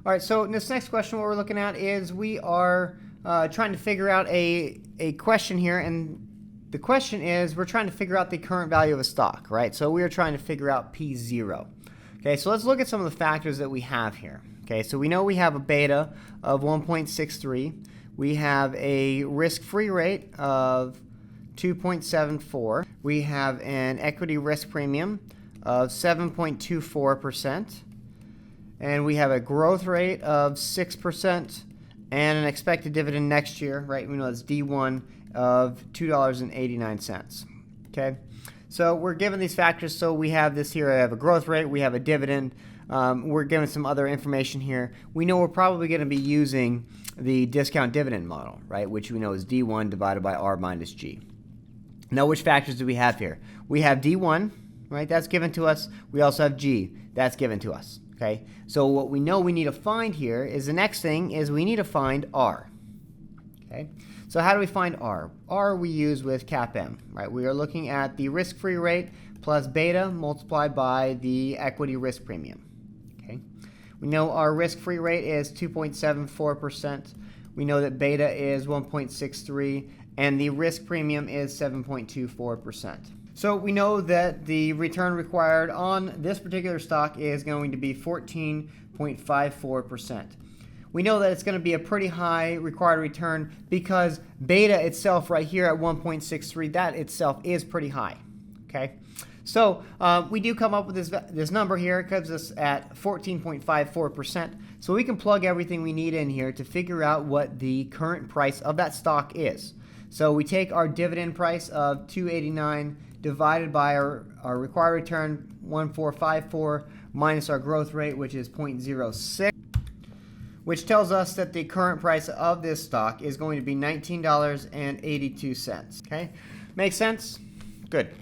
All right, so in this next question, what we're looking at is we are trying to figure out a question here, and the question is we're trying to figure out the current value of a stock, right? So we are trying to figure out P0. Okay, so let's look at some of the factors that we have here. Okay, so we know we have a beta of 1.63. We have a risk-free rate of 2.74. We have an equity risk premium of 7.24%. And we have a growth rate of 6% and an expected dividend next year, right? We know it's D1 of $2.89. Okay, so we're given these factors. So we have this here. I have a growth rate. We have a dividend. We're given some other information here. We know we're probably going to be using the discount dividend model, right? Which we know is D1 divided by R minus G. Now, which factors do we have here? We have D1, right? That's given to us. We also have G. That's given to us. Okay, so what we know we need to find here is the next thing is we need to find R. Okay, so how do we find R? R we use with CAPM, right? We are looking at the risk-free rate plus beta multiplied by the equity risk premium. Okay, we know our risk-free rate is 2.74%. We know that beta is 1.63, and the risk premium is 7.24%. So we know that the return required on this particular stock is going to be 14.54%. We know that it's going to be a pretty high required return because beta itself right here at 1.63, that itself is pretty high. Okay, so we do come up with this number here. It comes us at 14.54%. So we can plug everything we need in here to figure out what the current price of that stock is. So we take our dividend price of $2.89 divided by our required return 1.454 minus our growth rate, which is 0.06, which tells us that the current price of this stock is going to be $19.82. Okay, makes sense? Good.